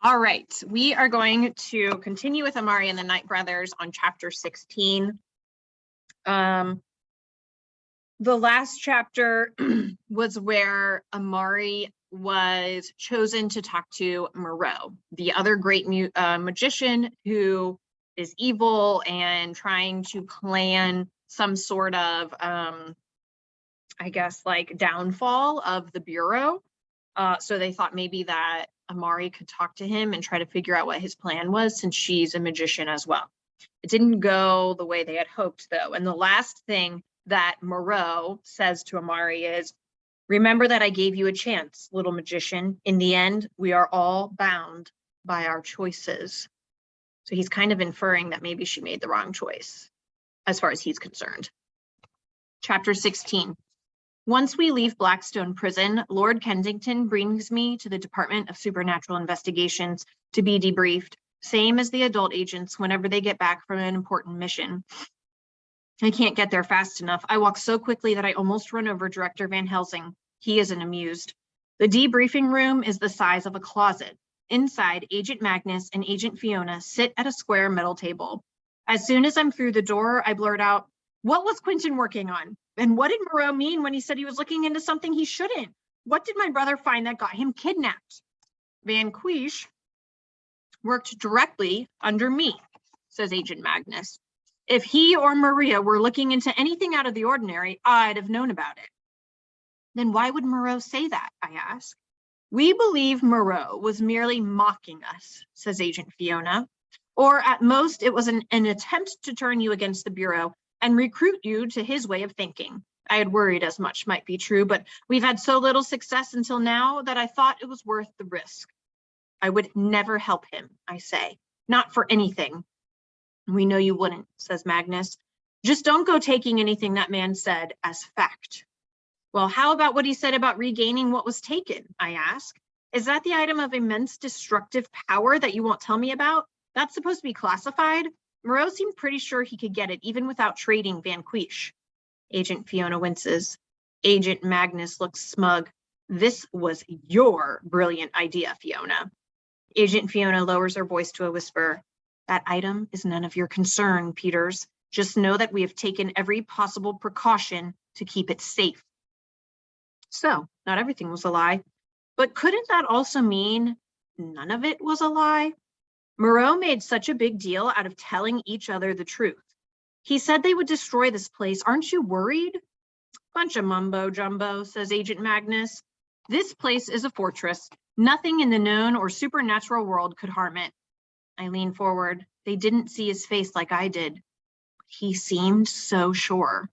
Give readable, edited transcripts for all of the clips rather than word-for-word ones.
All right, we are going to continue with Amari and the Night Brothers on chapter 16. The last chapter was where Amari was chosen to talk to Moreau, the other great magician who is evil and trying to plan some sort of, I guess, like downfall of the Bureau. So they thought maybe that Amari could talk to him and try to figure out what his plan was, since she's a magician as well. It didn't go the way they had hoped, though. And the last thing that Moreau says to Amari is, "Remember that I gave you a chance, little magician. In the end, we are all bound by our choices." So he's kind of inferring that maybe she made the wrong choice, as far as he's concerned. Chapter 16. Once we leave Blackstone Prison, Lord Kensington brings me to the Department of Supernatural Investigations to be debriefed, same as the adult agents whenever they get back from an important mission. I can't get there fast enough. I walk so quickly that I almost run over Director Van Helsing. He isn't amused. The debriefing room is the size of a closet. Inside, Agent Magnus and Agent Fiona sit at a square metal table. As soon as I'm through the door, I blurt out, "What was Quentin working on? And what did Moreau mean when he said he was looking into something he shouldn't? What did my brother find that got him kidnapped?" "Van Quish worked directly under me," says Agent Magnus. "If he or Maria were looking into anything out of the ordinary, I'd have known about it." "Then why would Moreau say that?" I ask. "We believe Moreau was merely mocking us," says Agent Fiona. "Or at most, it was an attempt to turn you against the Bureau and recruit you to his way of thinking. I had worried as much might be true, but we've had so little success until now that I thought it was worth the risk." "I would never help him," I say. "Not for anything." "We know you wouldn't," says Magnus. "Just don't go taking anything that man said as fact." "Well, how about what he said about regaining what was taken?" I ask. "Is that the item of immense destructive power that you won't tell me about? That's supposed to be classified. Moreau seemed pretty sure he could get it even without trading Van Quish." Agent Fiona winces. Agent Magnus looks smug. "This was your brilliant idea, Fiona." Agent Fiona lowers her voice to a whisper. "That item is none of your concern, Peters. Just know that we have taken every possible precaution to keep it safe." So, not everything was a lie. But couldn't that also mean none of it was a lie? Moreau made such a big deal out of telling each other the truth. He said they would destroy this place. Aren't you worried? "Bunch of mumbo jumbo," says Agent Magnus. "This place is a fortress. Nothing in the known or supernatural world could harm it." I lean forward. They didn't see his face like I did. "He seemed so sure."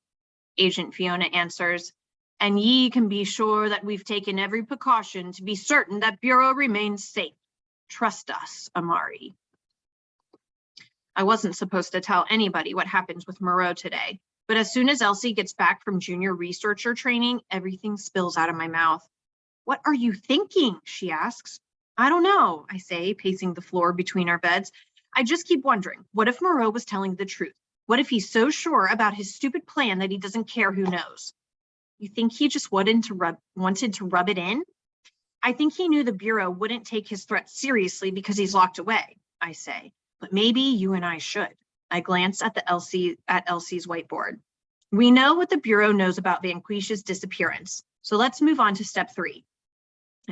Agent Fiona answers, "And ye can be sure that we've taken every precaution to be certain that Bureau remains safe. Trust us, Amari." I wasn't supposed to tell anybody what happens with Moreau today, but as soon as Elsie gets back from junior researcher training, everything spills out of my mouth. "What are you thinking?" she asks. "I don't know," I say, pacing the floor between our beds. "I just keep wondering, what if Moreau was telling the truth? What if he's so sure about his stupid plan that he doesn't care who knows?" "You think he just wanted to rub it in?" "I think he knew the Bureau wouldn't take his threat seriously because he's locked away," I say. "But maybe you and I should." I glance at Elsie's whiteboard. "We know what the Bureau knows about Van Quish's disappearance, so let's move on to step 3.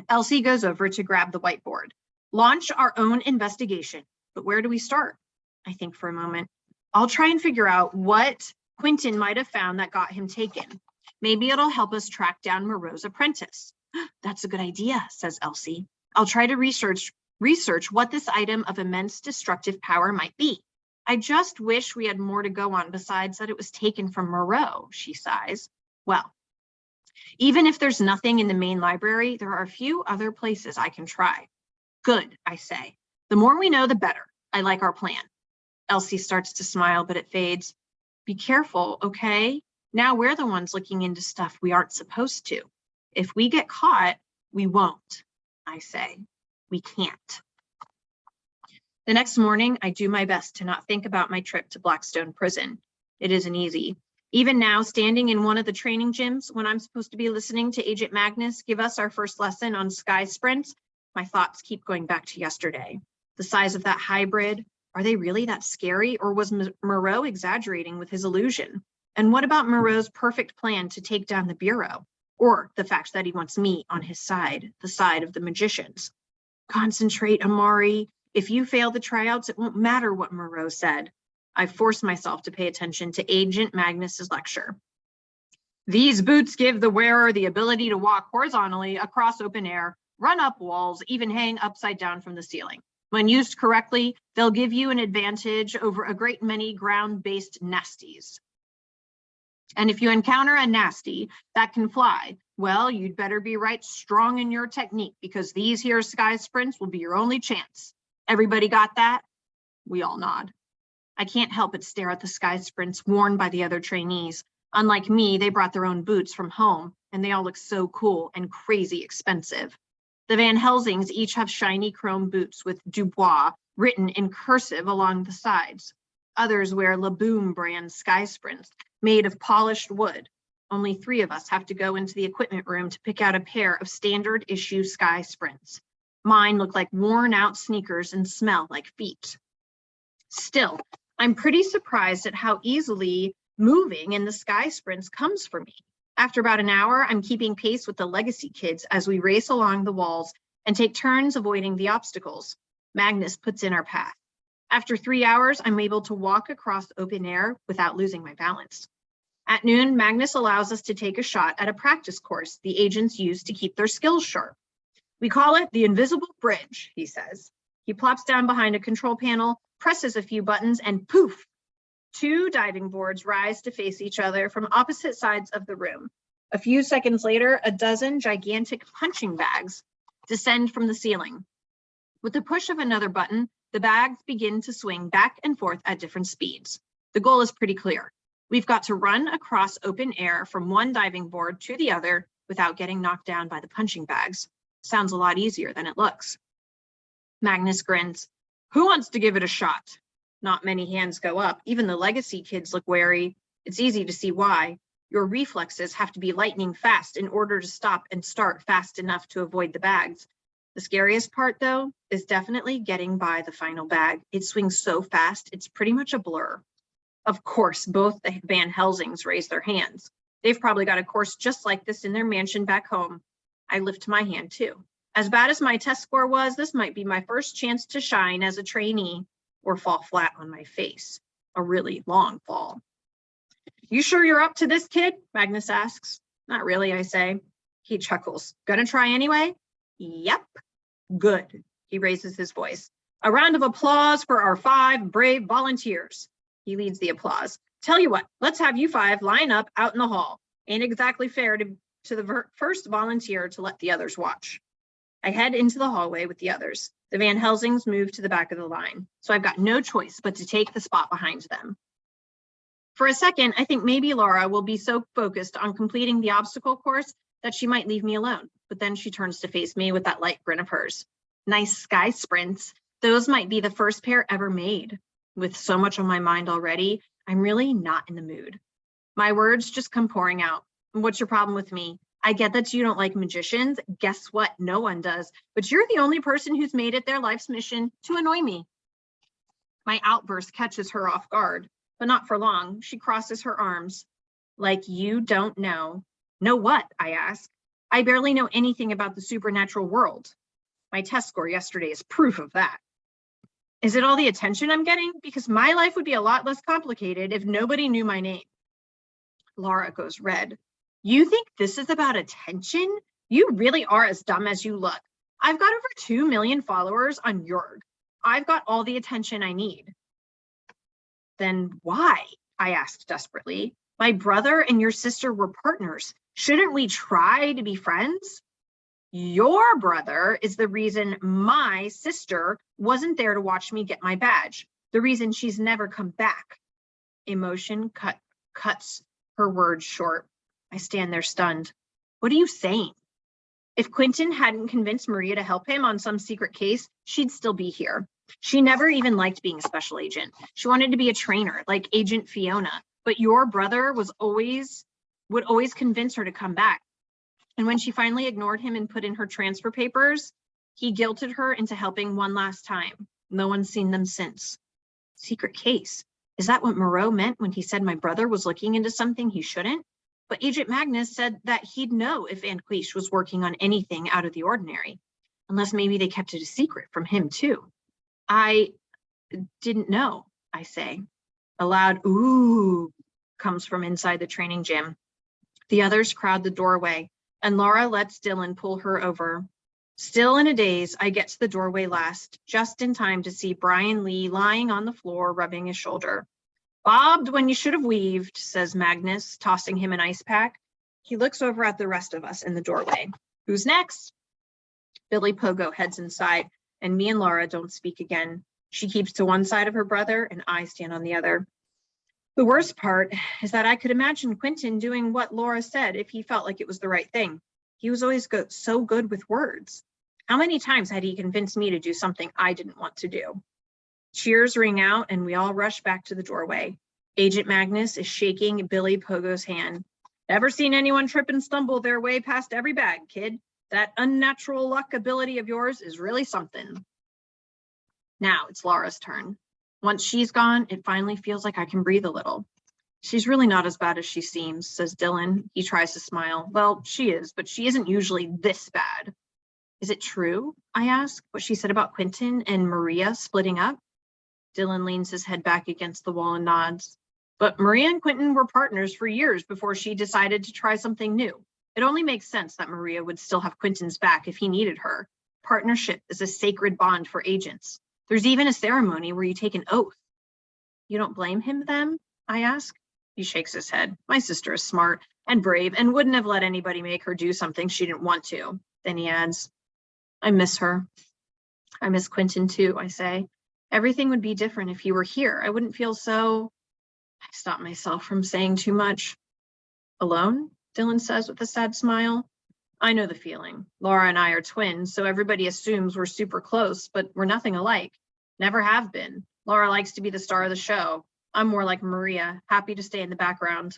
Elsie goes over to grab the whiteboard. "Launch our own investigation. But where do we start?" I think for a moment. "I'll try and figure out what Quentin might have found that got him taken. Maybe it'll help us track down Moreau's apprentice." "That's a good idea," says Elsie. "I'll try to research what this item of immense destructive power might be. I just wish we had more to go on besides that it was taken from Moreau," she sighs. "Well, even if there's nothing in the main library, there are a few other places I can try." "Good," I say. "The more we know, the better. I like our plan." Elsie starts to smile, but it fades. "Be careful, okay? Now we're the ones looking into stuff we aren't supposed to. If we get caught, we won't," I say. "We can't." The next morning, I do my best to not think about my trip to Blackstone Prison. It isn't easy. Even now, standing in one of the training gyms when I'm supposed to be listening to Agent Magnus give us our first lesson on sky sprints, My thoughts keep going back to yesterday. The size of that hybrid, are they really that scary, or was Moreau exaggerating with his illusion? And what about Moreau's perfect plan to take down the Bureau? Or the fact that he wants me on his side, the side of the magicians? Concentrate, Amari. If you fail the tryouts, it won't matter what Moreau said. I force myself to pay attention to Agent Magnus's lecture. These boots give the wearer the ability to walk horizontally across open air, run up walls, even hang upside down from the ceiling. When used correctly, they'll give you an advantage over a great many ground-based nasties. And if you encounter a nasty that can fly, well, you'd better be right strong in your technique, because these here sky sprints will be your only chance. Everybody got that? We all nod. I can't help but stare at the sky sprints worn by the other trainees. Unlike me, they brought their own boots from home, and they all look so cool and crazy expensive. The Van Helsings each have shiny chrome boots with Dubois written in cursive along the sides. Others wear Laboom brand sky sprints made of polished wood. Only 3 of us have to go into the equipment room to pick out a pair of standard issue sky sprints. Mine look like worn out sneakers and smell like feet. Still, I'm pretty surprised at how easily moving in the sky sprints comes for me. After about an hour, I'm keeping pace with the legacy kids as we race along the walls and take turns avoiding the obstacles Magnus puts in our path. After 3 hours, I'm able to walk across open air without losing my balance. At noon, Magnus allows us to take a shot at a practice course the agents use to keep their skills sharp. We call it the invisible bridge, he says. He plops down behind a control panel, presses a few buttons, and poof, 2 diving boards rise to face each other from opposite sides of the room. A few seconds later, a dozen gigantic punching bags descend from the ceiling. With the push of another button, the bags begin to swing back and forth at different speeds. The goal is pretty clear. We've got to run across open air from one diving board to the other without getting knocked down by the punching bags. Sounds a lot easier than it looks. Magnus grins. Who wants to give it a shot? Not many hands go up. Even the legacy kids look wary. It's easy to see why. Your reflexes have to be lightning fast in order to stop and start fast enough to avoid the bags. The scariest part, though, is definitely getting by the final bag. It swings so fast, it's pretty much a blur. Of course, both the Van Helsings raise their hands. They've probably got a course just like this in their mansion back home. I lift my hand, too. As bad as my test score was, this might be my first chance to shine as a trainee or fall flat on my face. A really long fall. You sure you're up to this, kid? Magnus asks. Not really, I say. He chuckles. Gonna try anyway? Yep. Good. He raises his voice. A round of applause for our 5 brave volunteers. He leads the applause. Tell you what, let's have you 5 line up out in the hall. Ain't exactly fair to the first volunteer to let the others watch. I head into the hallway with the others. The Van Helsings move to the back of the line, so I've got no choice but to take the spot behind them. For a second, I think maybe Laura will be so focused on completing the obstacle course that she might leave me alone, but then she turns to face me with that light grin of hers. Nice sky sprints. Those might be the first pair ever made. With so much on my mind already, I'm really not in the mood. My words just come pouring out. What's your problem with me? I get that you don't like magicians. Guess what? No one does. But you're the only person who's made it their life's mission to annoy me. My outburst catches her off guard, but not for long. She crosses her arms. Like you don't know. Know what? I ask. I barely know anything about the supernatural world. My test score yesterday is proof of that. Is it all the attention I'm getting? Because my life would be a lot less complicated if nobody knew my name. Laura goes red. You think this is about attention? You really are as dumb as you look. I've got over 2 million followers on Yorg. I've got all the attention I need. Then why? I asked desperately. My brother and your sister were partners. Shouldn't we try to be friends? Your brother is the reason my sister wasn't there to watch me get my badge. The reason she's never come back. Emotion cuts her words short. I stand there stunned. What are you saying? If Quentin hadn't convinced Maria to help him on some secret case, she'd still be here. She never even liked being a special agent. She wanted to be a trainer, like Agent Fiona. But your brother would always convince her to come back. And when she finally ignored him and put in her transfer papers, He guilted her into helping one last time. No one's seen them since. Secret case. Is that what Moreau meant when he said my brother was looking into something he shouldn't? But Agent Magnus said that he'd know if Van Cleesh was working on anything out of the ordinary. Unless maybe they kept it a secret from him too. I didn't know, I say. A loud ooh comes from inside the training gym. The others crowd the doorway, and Laura lets Dylan pull her over. Still in a daze, I get to the doorway last, just in time to see Brian Lee lying on the floor, rubbing his shoulder. Bobbed when you should have weaved, says Magnus, tossing him an ice pack. He looks over at the rest of us in the doorway. Who's next? Billy Pogo heads inside, and me and Laura don't speak again. She keeps to one side of her brother, and I stand on the other. The worst part is that I could imagine Quentin doing what Laura said if he felt like it was the right thing. He was always so good with words. How many times had he convinced me to do something I didn't want to do? Cheers ring out, and we all rush back to the doorway. Agent Magnus is shaking Billy Pogo's hand. Never seen anyone trip and stumble their way past every bag, kid. That unnatural luck ability of yours is really something. Now it's Laura's turn. Once she's gone, it finally feels like I can breathe a little. She's really not as bad as she seems, says Dylan. He tries to smile. Well, she is, but she isn't usually this bad. Is it true, I ask, what she said about Quentin and Maria splitting up? Dylan leans his head back against the wall and nods. But Maria and Quentin were partners for years before she decided to try something new. It only makes sense that Maria would still have Quentin's back if he needed her. Partnership is a sacred bond for agents. There's even a ceremony where you take an oath. You don't blame him then? I ask. He shakes his head. My sister is smart and brave and wouldn't have let anybody make her do something she didn't want to. Then he adds, I miss her. I miss Quentin too, I say. Everything would be different if he were here. I wouldn't feel so... I stop myself from saying too much. Alone? Dylan says with a sad smile. I know the feeling. Laura and I are twins, so everybody assumes we're super close, but we're nothing alike. Never have been. Laura likes to be the star of the show. I'm more like Maria, happy to stay in the background.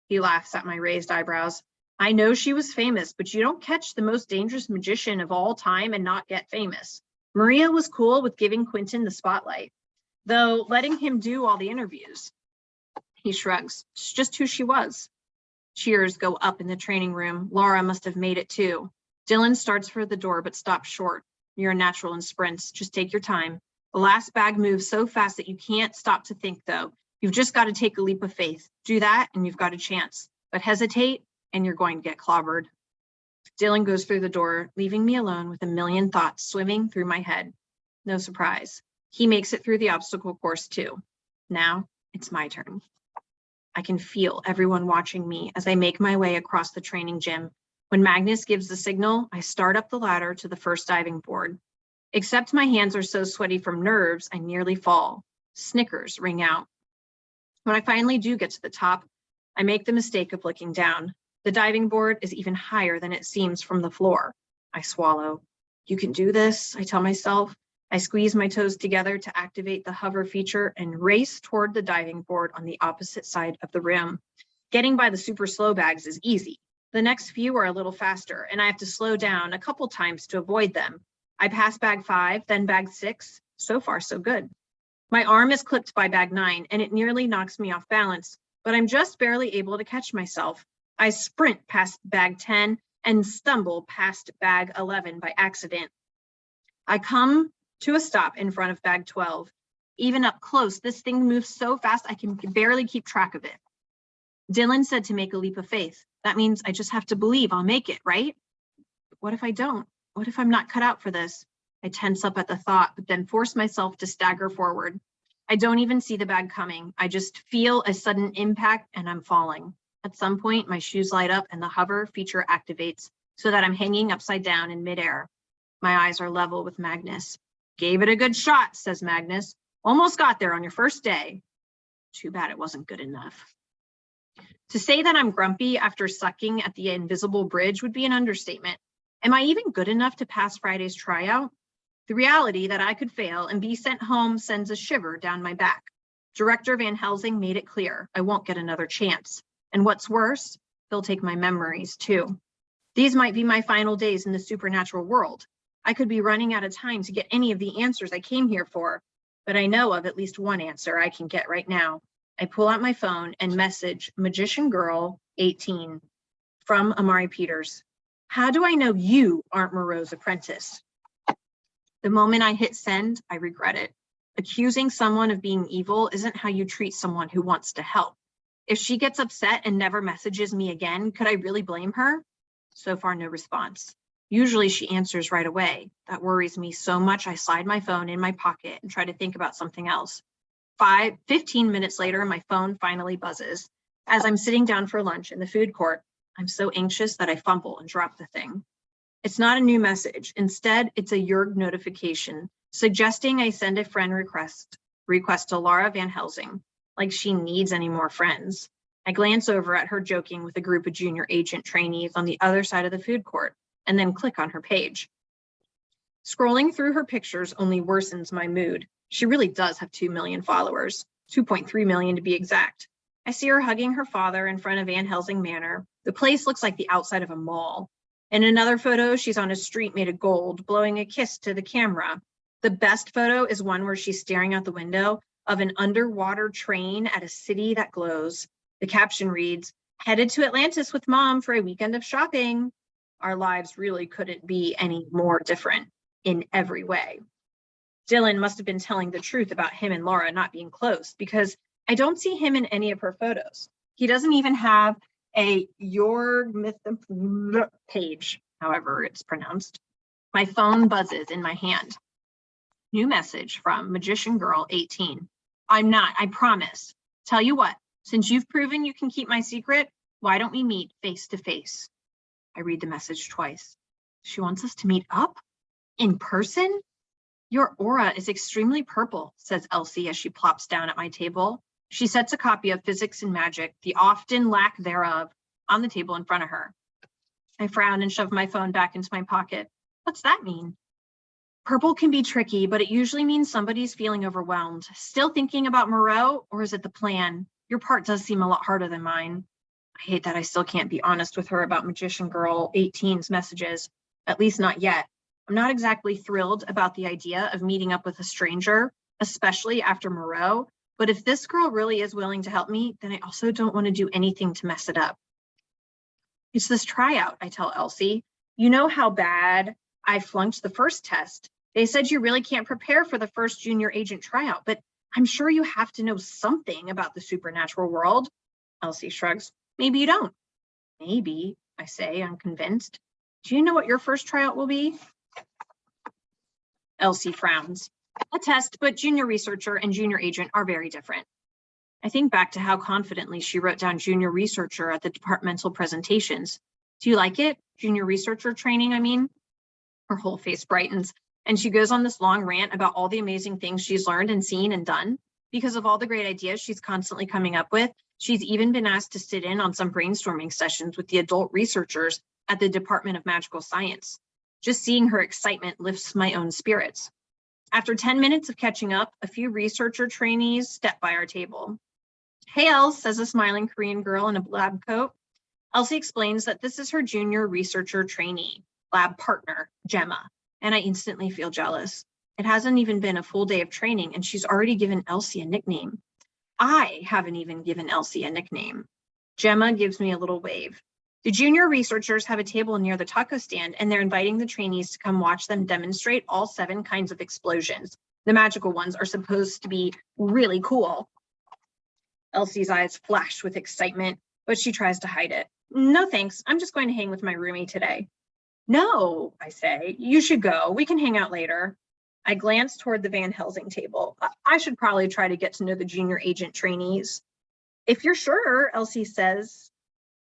He laughs at my raised eyebrows. I know she was famous, but you don't catch the most dangerous magician of all time and not get famous. Maria was cool with giving Quentin the spotlight, though letting him do all the interviews. He shrugs. It's just who she was. Cheers go up in the training room. Laura must have made it too. Dylan starts for the door, but stops short. You're a natural in sprints. Just take your time. The last bag moves so fast that you can't stop to think, though. You've just got to take a leap of faith. Do that, and you've got a chance. But hesitate, and you're going to get clobbered. Dylan goes through the door, leaving me alone with a million thoughts swimming through my head. No surprise. He makes it through the obstacle course, too. Now, it's my turn. I can feel everyone watching me as I make my way across the training gym. When Magnus gives the signal, I start up the ladder to the first diving board. Except my hands are so sweaty from nerves, I nearly fall. Snickers ring out. When I finally do get to the top, I make the mistake of looking down. The diving board is even higher than it seems from the floor. I swallow. You can do this, I tell myself. I squeeze my toes together to activate the hover feature and race toward the diving board on the opposite side of the rim. Getting by the super slow bags is easy. The next few are a little faster, and I have to slow down a couple times to avoid them. I pass bag 5, then bag 6. So far, so good. My arm is clipped by bag 9, and it nearly knocks me off balance, but I'm just barely able to catch myself. I sprint past bag 10 and stumble past bag 11 by accident. I come to a stop in front of bag 12. Even up close, this thing moves so fast I can barely keep track of it. Dylan said to make a leap of faith. That means I just have to believe I'll make it, right? But what if I don't? What if I'm not cut out for this? I tense up at the thought, but then force myself to stagger forward. I don't even see the bag coming. I just feel a sudden impact and I'm falling. At some point, my shoes light up and the hover feature activates so that I'm hanging upside down in midair. My eyes are level with Magnus. Gave it a good shot, says Magnus. Almost got there on your first day. Too bad it wasn't good enough. To say that I'm grumpy after sucking at the invisible bridge would be an understatement. Am I even good enough to pass Friday's tryout? The reality that I could fail and be sent home sends a shiver down my back. Director Van Helsing made it clear I won't get another chance. And what's worse, he'll take my memories too. These might be my final days in the supernatural world. I could be running out of time to get any of the answers I came here for, but I know of at least one answer I can get right now. I pull out my phone and message Magician Girl 18 from Amari Peters. How do I know you aren't Moreau's apprentice? The moment I hit send, I regret it. Accusing someone of being evil isn't how you treat someone who wants to help. If she gets upset and never messages me again, could I really blame her? So far, no response. Usually she answers right away. That worries me so much I slide my phone in my pocket and try to think about something else. 15 minutes later, my phone finally buzzes. As I'm sitting down for lunch in the food court, I'm so anxious that I fumble and drop the thing. It's not a new message. Instead, it's a Yerg notification suggesting I send a friend request to Laura Van Helsing, like she needs any more friends. I glance over at her joking with a group of junior agent trainees on the other side of the food court, and then click on her page. Scrolling through her pictures only worsens my mood. She really does have 2 million followers, 2.3 million to be exact. I see her hugging her father in front of Van Helsing Manor. The place looks like the outside of a mall. In another photo, she's on a street made of gold, blowing a kiss to the camera. The best photo is one where she's staring out the window of an underwater train at a city that glows. The caption reads, "Headed to Atlantis with Mom for a weekend of shopping." Our lives really couldn't be any more different in every way. Dylan must have been telling the truth about him and Laura not being close, because I don't see him in any of her photos. He doesn't even have a Your page, however it's pronounced. My phone buzzes in my hand. New message from Magician Girl 18. I'm not, I promise. Tell you what, since you've proven you can keep my secret, why don't we meet face to face? I read the message twice. She wants us to meet up? In person? Your aura is extremely purple, says Elsie as she plops down at my table. She sets a copy of Physics and Magic, the often lack thereof, on the table in front of her. I frown and shove my phone back into my pocket. What's that mean? Purple can be tricky, but it usually means somebody's feeling overwhelmed. Still thinking about Moreau, or is it the plan? Your part does seem a lot harder than mine. I hate that I still can't be honest with her about Magician Girl 18's messages, at least not yet. I'm not exactly thrilled about the idea of meeting up with a stranger, especially after Moreau, but if this girl really is willing to help me, then I also don't want to do anything to mess it up. It's this tryout, I tell Elsie. You know how bad I flunked the first test. They said you really can't prepare for the first junior agent tryout, but I'm sure you have to know something about the supernatural world. Elsie shrugs. Maybe you don't. Maybe, I say, unconvinced. Do you know what your first tryout will be? Elsie frowns. A test, but junior researcher and junior agent are very different. I think back to how confidently she wrote down junior researcher at the departmental presentations. Do you like it? Junior researcher training, I mean? Her whole face brightens, and she goes on this long rant about all the amazing things she's learned and seen and done. Because of all the great ideas she's constantly coming up with, she's even been asked to sit in on some brainstorming sessions with the adult researchers at the Department of Magical Science. Just seeing her excitement lifts my own spirits. After 10 minutes of catching up, a few researcher trainees step by our table. Hey, Els, says a smiling Korean girl in a lab coat. Elsie explains that this is her junior researcher trainee, lab partner, Gemma, and I instantly feel jealous. It hasn't even been a full day of training, and she's already given Elsie a nickname. I haven't even given Elsie a nickname. Gemma gives me a little wave. The junior researchers have a table near the taco stand, and they're inviting the trainees to come watch them demonstrate all 7 kinds of explosions. The magical ones are supposed to be really cool. Elsie's eyes flash with excitement, but she tries to hide it. No thanks, I'm just going to hang with my roomie today. No, I say, you should go. We can hang out later. I glance toward the Van Helsing table. I should probably try to get to know the junior agent trainees. If you're sure, Elsie says.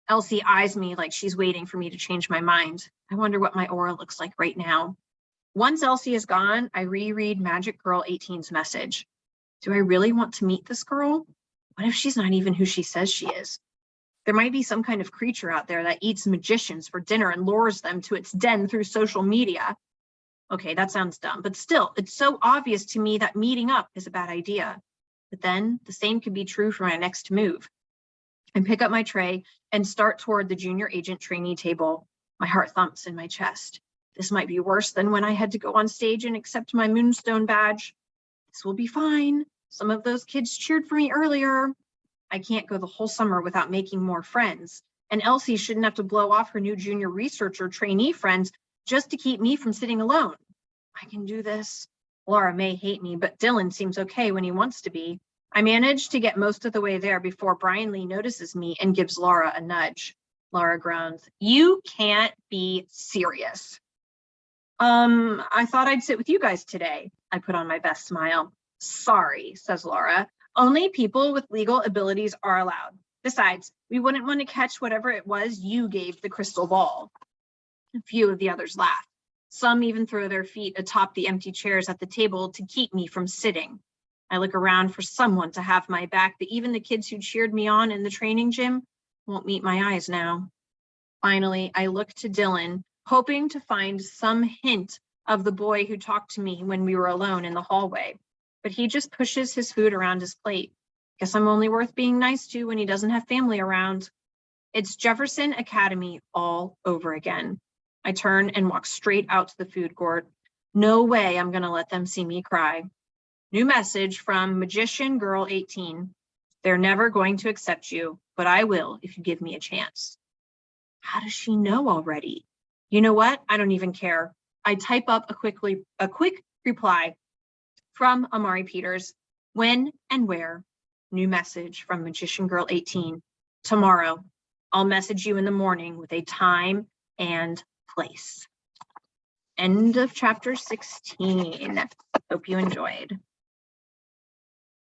Elsie eyes me like she's waiting for me to change my mind. I wonder what my aura looks like right now. Once Elsie is gone, I reread Magic Girl 18's message. Do I really want to meet this girl? What if she's not even who she says she is? There might be some kind of creature out there that eats magicians for dinner and lures them to its den through social media. Okay, that sounds dumb, but still, it's so obvious to me that meeting up is a bad idea. But then the same could be true for my next move. I pick up my tray and start toward the junior agent trainee table. My heart thumps in my chest. This might be worse than when I had to go on stage and accept my Moonstone badge. This will be fine. Some of those kids cheered for me earlier. I can't go the whole summer without making more friends. And Elsie shouldn't have to blow off her new junior researcher trainee friends just to keep me from sitting alone. I can do this. Laura may hate me, but Dylan seems okay when he wants to be. I managed to get most of the way there before Brian Lee notices me and gives Laura a nudge. Laura groans, "You can't be serious." I thought I'd sit with you guys today. I put on my best smile. Sorry, says Laura. Only people with legal abilities are allowed. Besides, we wouldn't want to catch whatever it was you gave the crystal ball. A few of the others laugh. Some even throw their feet atop the empty chairs at the table to keep me from sitting. I look around for someone to have my back, but even the kids who cheered me on in the training gym won't meet my eyes now. Finally, I look to Dylan, hoping to find some hint of the boy who talked to me when we were alone in the hallway, but he just pushes his food around his plate. Guess I'm only worth being nice to when he doesn't have family around. It's Jefferson Academy all over again. I turn and walk straight out to the food court. No way I'm gonna let them see me cry. New message from Magician Girl 18. They're never going to accept you, but I will if you give me a chance. How does she know already? You know what? I don't even care. I type up a quick reply from Amari Peters. When and where? New message from Magician Girl 18. Tomorrow. I'll message you in the morning with a time and place. End of chapter 16. Hope you enjoyed.